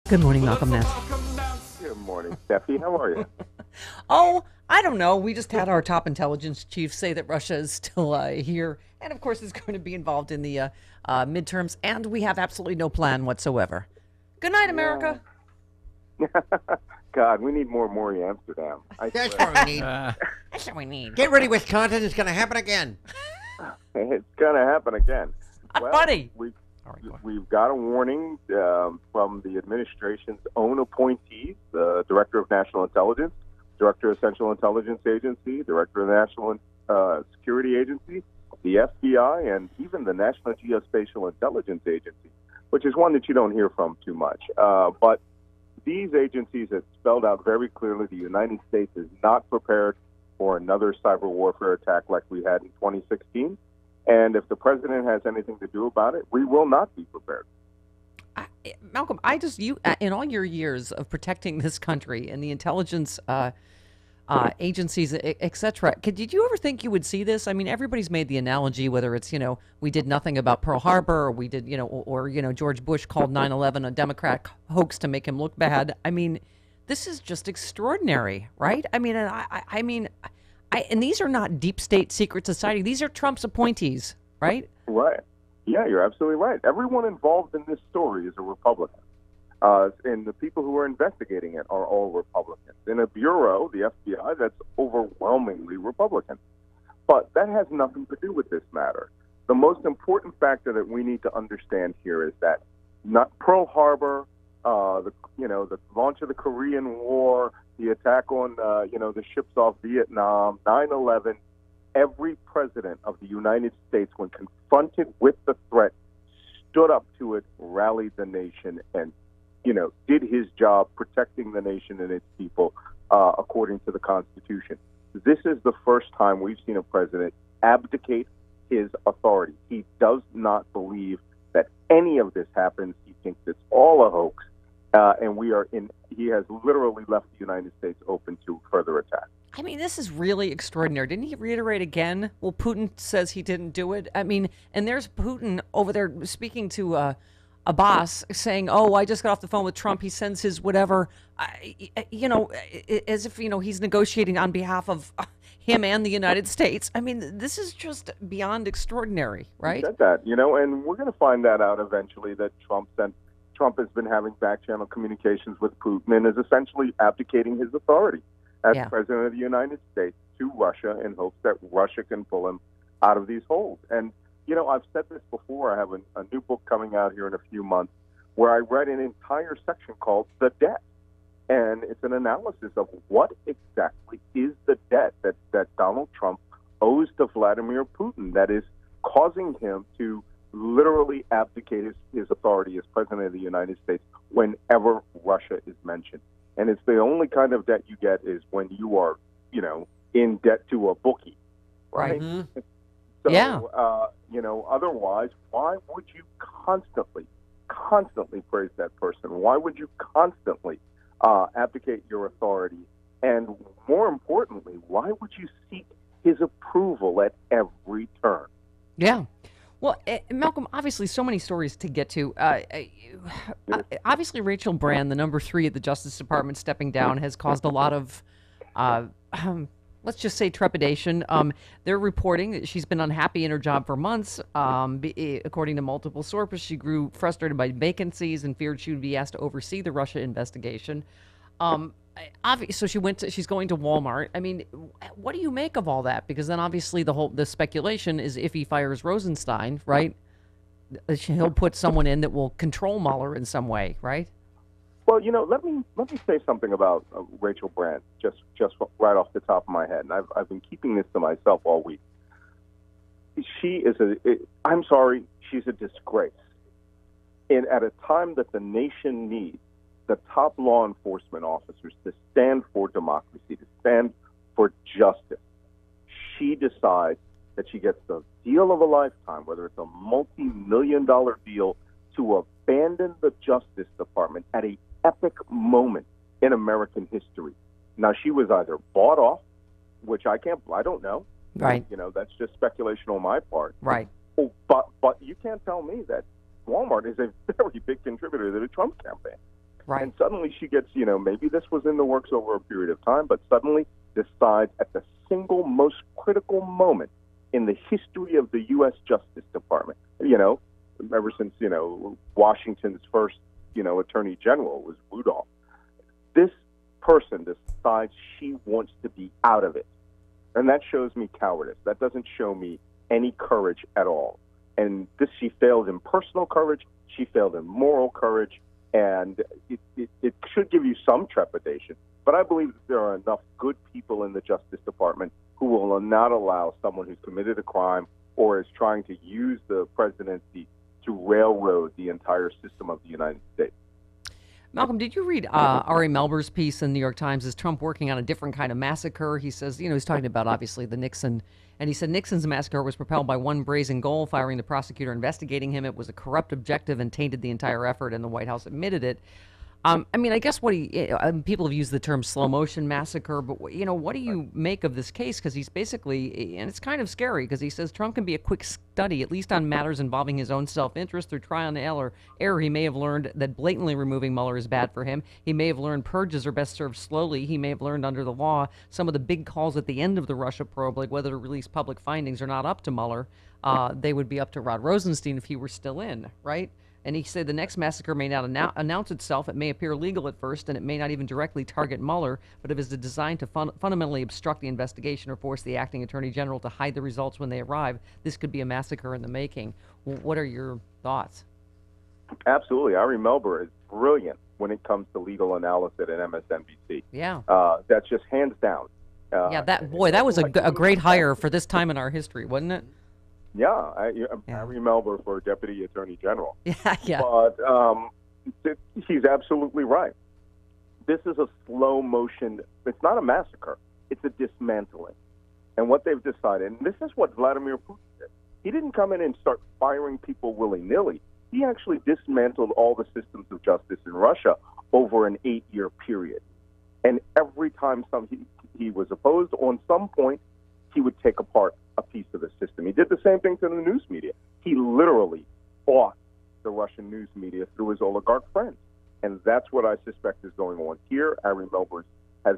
Good morning, Malcolm Nance. Good morning, Steffi. How are you? Oh, I don't know. We just had our top intelligence chief say that Russia is still here, and of course is going to be involved in the midterms, and we have absolutely no plan whatsoever. Good night, Yeah. America. God, we need more Maury Amsterdam. I That's swear. what we need. That's what we need. Get ready, Wisconsin. It's going to happen again. It's going to happen again. Well, Buddy. we, All right, go on. we've got a warning from the administration's own appointees, the Director of National Intelligence, Director of Central Intelligence Agency, Director of the National Security Agency, the FBI, and even the National Geospatial Intelligence Agency, which is one that you don't hear from too much. But these agencies have spelled out very clearly the United States is not prepared for another cyber warfare attack like we had in 2016. And if the president has anything to do about it, we will not be prepared. Malcolm, you in all your years of protecting this country and the intelligence agencies, etc. Did you ever think you would see this? I mean, everybody's made the analogy, whether it's, we did nothing about Pearl Harbor, or we did, or George Bush called 9/11 a Democrat hoax to make him look bad. I mean, this is just extraordinary, right? I mean, and these are not deep state secret society. These are Trump's appointees, right? Right. Yeah, you're absolutely right. Everyone involved in this story is a Republican. And the people who are investigating it are all Republicans. In a bureau, the FBI, that's overwhelmingly Republican. But that has nothing to do with this matter. The most important factor that we need to understand here is that not Pearl Harbor, the launch of the Korean War, the attack on the ships off Vietnam, 9/11. Every president of the United States, when confronted with the threat, stood up to it, rallied the nation, and did his job protecting the nation and its people according to the Constitution. This is the first time we've seen a president abdicate his authority. He does not believe that any of this happens. He thinks it's all a hoax, and he has literally left the United States open to further attack. I mean, this is really extraordinary. Didn't he reiterate again? Well, Putin says he didn't do it. I mean, and there's Putin over there speaking to a boss saying, "Oh, I just got off the phone with Trump. He sends his whatever," as if he's negotiating on behalf of him and the United States. I mean, this is just beyond extraordinary, right? He said that, and we're going to find that out eventually. That Trump has been having back-channel communications with Putin and is essentially abdicating his authority as president of the United States to Russia in hopes that Russia can pull him out of these holes. And I've said this before. I have a new book coming out here in a few months where I read an entire section called The Debt. And it's an analysis of what exactly is the debt that Donald Trump owes to Vladimir Putin that is causing him to literally abdicate his authority as president of the United States whenever Russia is mentioned. And it's the only kind of debt you get is when you are, in debt to a bookie, right? Mm-hmm. So, Yeah. Otherwise, why would you constantly praise that person? Why would you constantly abdicate your authority? And more importantly, why would you seek his approval at every turn? Yeah. Well, Malcolm, obviously so many stories to get to. Obviously, Rachel Brand, the number 3 at the Justice Department, stepping down has caused a lot of, let's just say, trepidation. They're reporting that she's been unhappy in her job for months. According to multiple sources, she grew frustrated by vacancies and feared she would be asked to oversee the Russia investigation. So she's going to Walmart. I mean, what do you make of all that? Because then obviously the speculation is if he fires Rosenstein, right, he'll put someone in that will control Mueller in some way, right? Well, let me say something about Rachel Brand just right off the top of my head, and I've been keeping this to myself all week. I'm sorry, she's a disgrace. And at a time that the nation needs the top law enforcement officers to stand for democracy, to stand for justice, she decides that she gets the deal of a lifetime, whether it's a multi-million-dollar deal, to abandon the Justice Department at an epic moment in American history. Now, she was either bought off, which I don't know. Right. That's just speculation on my part. Right. Oh, but you can't tell me that Walmart is a very big contributor to the Trump campaign. Right. And suddenly she gets, maybe this was in the works over a period of time, but suddenly decides at the single most critical moment in the history of the U.S. Justice Department, ever since, Washington's first, Attorney General was Rudolph. This person decides she wants to be out of it. And that shows me cowardice. That doesn't show me any courage at all. And she failed in personal courage. She failed in moral courage. And it should give you some trepidation. But I believe that there are enough good people in the Justice Department who will not allow someone who's committed a crime or is trying to use the presidency to railroad the entire system of the United States. Malcolm, did you read Ari Melber's piece in the New York Times? Is Trump working on a different kind of massacre? He says, he's talking about, obviously, the Nixon, and he said Nixon's massacre was propelled by one brazen goal, firing the prosecutor investigating him. It was a corrupt objective and tainted the entire effort, and the White House admitted it. I guess people have used the term slow motion massacre, but what do you make of this case? Because he's basically, and it's kind of scary, because he says Trump can be a quick study, at least on matters involving his own self-interest. Through trial and error, he may have learned that blatantly removing Mueller is bad for him. He may have learned purges are best served slowly. He may have learned under the law some of the big calls at the end of the Russia probe, like whether to release public findings, are not up to Mueller. They would be up to Rod Rosenstein if he were still in, right? And he said the next massacre may not announce itself. It may appear legal at first, and it may not even directly target Mueller, but if it is designed to fundamentally obstruct the investigation or force the acting attorney general to hide the results when they arrive, this could be a massacre in the making. What are your thoughts? Absolutely. Ari Melber is brilliant when it comes to legal analysis at MSNBC. Yeah. That's just hands down. That was a great hire for this time in our history, wasn't it? Yeah, Ari Melber for Deputy Attorney General. Yeah. But he's absolutely right. This is a slow motion. It's not a massacre. It's a dismantling. And what they've decided, and this is what Vladimir Putin did. He didn't come in and start firing people willy-nilly. He actually dismantled all the systems of justice in Russia over an 8-year period. And every time he was opposed, on some point, he would take apart a piece of the system. He did the same thing to the news media. He literally fought the Russian news media through his oligarch friends. And that's what I suspect is going on here. Ari Melber has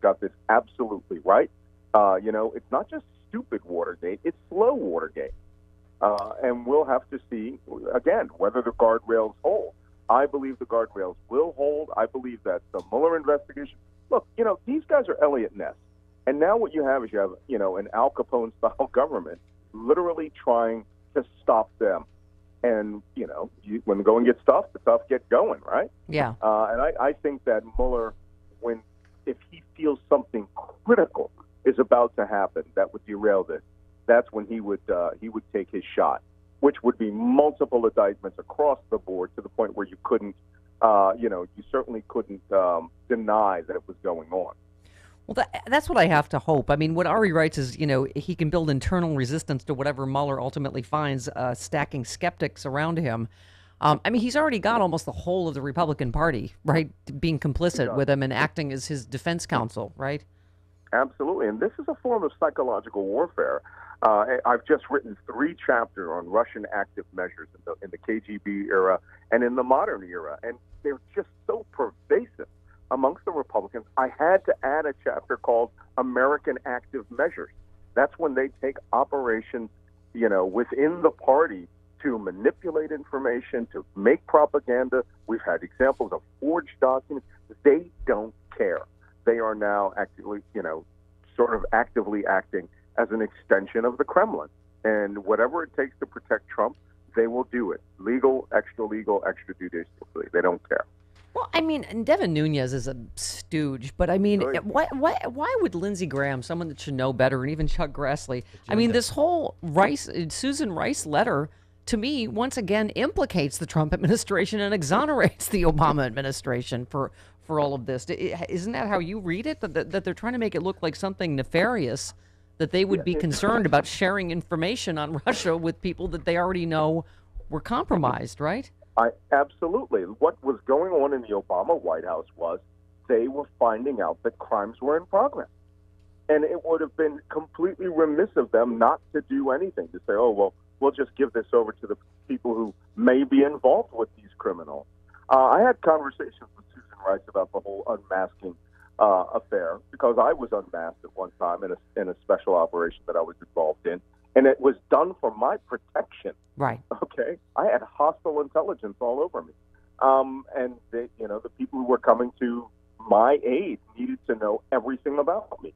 got this absolutely right. It's not just stupid Watergate, it's slow Watergate. And we'll have to see, again, whether the guardrails hold. I believe the guardrails will hold. I believe that the Mueller investigation, look, these guys are Elliot Ness. And now what you have is an Al Capone-style government literally trying to stop them. And, when the going gets tough, the tough get going, right? Yeah. And I think that Mueller, if he feels something critical is about to happen that would derail this, that's when he would take his shot, which would be multiple indictments across the board to the point where you couldn't, you certainly couldn't deny that it was going on. Well, that's what I have to hope. I mean, what Ari writes is, he can build internal resistance to whatever Mueller ultimately finds, stacking skeptics around him. He's already got almost the whole of the Republican Party, right, being complicit with him and acting as his defense counsel, right? Absolutely, and this is a form of psychological warfare. I've just written 3 chapters on Russian active measures in the KGB era and in the modern era, and they're just so pervasive amongst the Republicans. I had to add a chapter called American Active Measures. That's when they take operations, within the party to manipulate information, to make propaganda. We've had examples of forged documents. They don't care. They are now actively, sort of actively acting as an extension of the Kremlin. And whatever it takes to protect Trump, they will do it. Legal, extrajudicially. They don't care. Well, Devin Nunes is a stooge, but why would Lindsey Graham, someone that should know better, and even Chuck Grassley, this whole Susan Rice letter, to me, once again, implicates the Trump administration and exonerates the Obama administration for all of this. Isn't that how you read it? That they're trying to make it look like something nefarious, that they would be concerned about sharing information on Russia with people that they already know were compromised, right? Absolutely. What was going on in the Obama White House was they were finding out that crimes were in progress. And it would have been completely remiss of them not to do anything, to say, oh, well, we'll just give this over to the people who may be involved with these criminals. I had conversations with Susan Rice about the whole unmasking affair because I was unmasked at one time in a special operation that I was involved in, and it was done for my protection. Right. Okay, I had hostile intelligence all over me, and the people who were coming to my aid needed to know everything about me.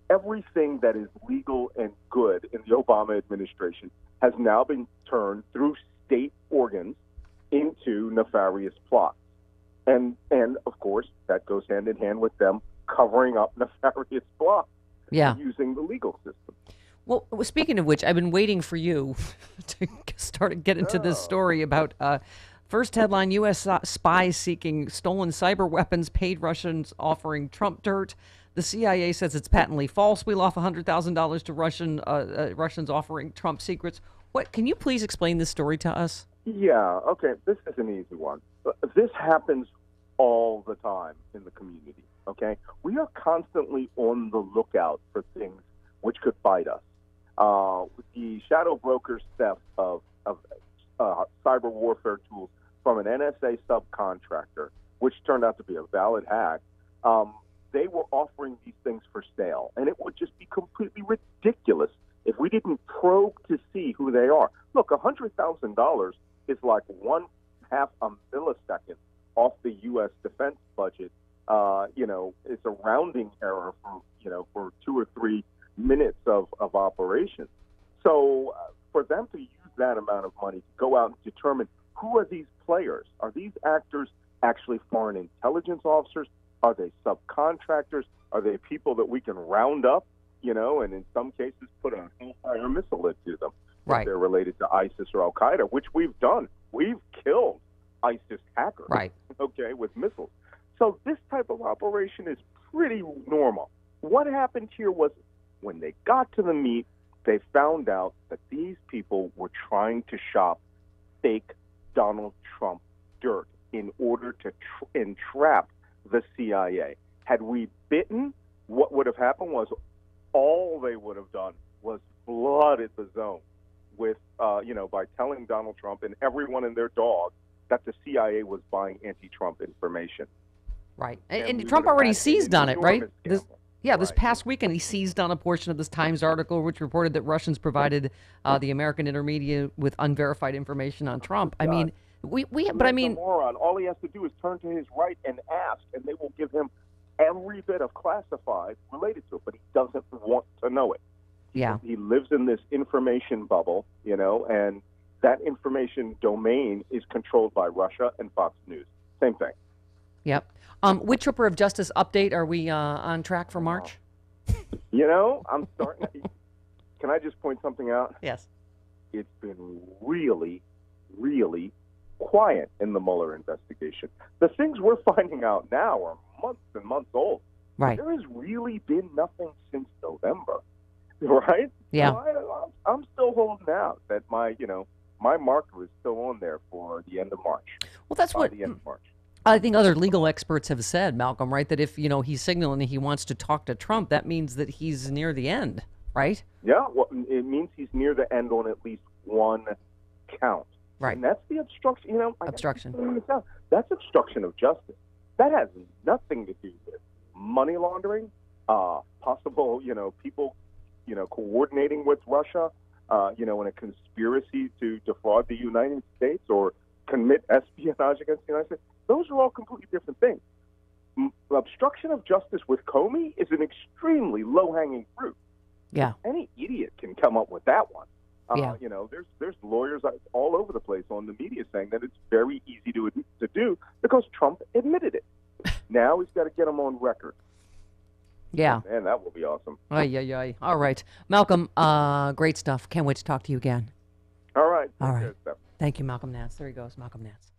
Everything that is legal and good in the Obama administration has now been turned through state organs into nefarious plots. And of course, that goes hand in hand with them covering up nefarious plots using the legal system. Well, speaking of which, I've been waiting for you to get into this story about first headline, U.S. spies seeking stolen cyber weapons, paid Russians offering Trump dirt. The CIA says it's patently false. We'll offer $100,000 to Russians offering Trump secrets. What? Can you please explain this story to us? Yeah, okay. This is an easy one. This happens all the time in the community, okay? We are constantly on the lookout for things which could bite us. The shadow broker's theft of cyber warfare tools from an NSA subcontractor, which turned out to be a valid hack, they were offering these things for sale. And it would just be completely ridiculous if we didn't probe to see who they are. Look, $100,000 is like 1/2 a millisecond off the U.S. defense budget. It's a rounding error for 2 or 3 minutes of operation. So for them to use that amount of money to go out and determine who are these players? Are these actors actually foreign intelligence officers? Are they subcontractors? Are they people that we can round up, and in some cases put a Hellfire missile into them? Right. If they're related to ISIS or Al-Qaeda, which we've done. We've killed ISIS hackers, right? Okay, with missiles. So this type of operation is pretty normal. What happened here was when they got to the meet, they found out that these people were trying to shop fake Donald Trump dirt in order to entrap the CIA. Had we bitten, what would have happened was all they would have done was flooded the zone with, by telling Donald Trump and everyone and their dog that the CIA was buying anti-Trump information. Right. And Trump already seized on it, right? This Right. past weekend he seized on a portion of this Times article which reported that Russians provided the American intermediate with unverified information on Trump. I mean, but I mean, moron. All he has to do is turn to his right and ask, and they will give him every bit of classified related to it, but he doesn't want to know it. Yeah. He lives in this information bubble, and that information domain is controlled by Russia and Fox News. Same thing. Yep. Which Tripper of Justice update? Are we on track for March? I'm starting. Can I just point something out? Yes. It's been really, really quiet in the Mueller investigation. The things we're finding out now are months and months old. Right. There has really been nothing since November, right? Yeah. So I'm still holding out that my marker is still on there for the end of March. Well, that's what the end of March. I think other legal experts have said, Malcolm, right? That if, he's signaling that he wants to talk to Trump, that means that he's near the end, right? Yeah, well, it means he's near the end on at least one count. Right. And that's the obstruction, Obstruction. That's obstruction of justice. That has nothing to do with money laundering, possible, people, coordinating with Russia, in a conspiracy to defraud the United States or commit espionage against the United States. Those are all completely different things. Obstruction of justice with Comey is an extremely low-hanging fruit. Yeah. Any idiot can come up with that one. Yeah. There's lawyers all over the place on the media saying that it's very easy to do because Trump admitted it. Now he's got to get him on record. Yeah. And that will be awesome. Ay. All right. Malcolm, great stuff. Can't wait to talk to you again. All right. All right. Thank you, Malcolm Nance. There he goes, Malcolm Nance.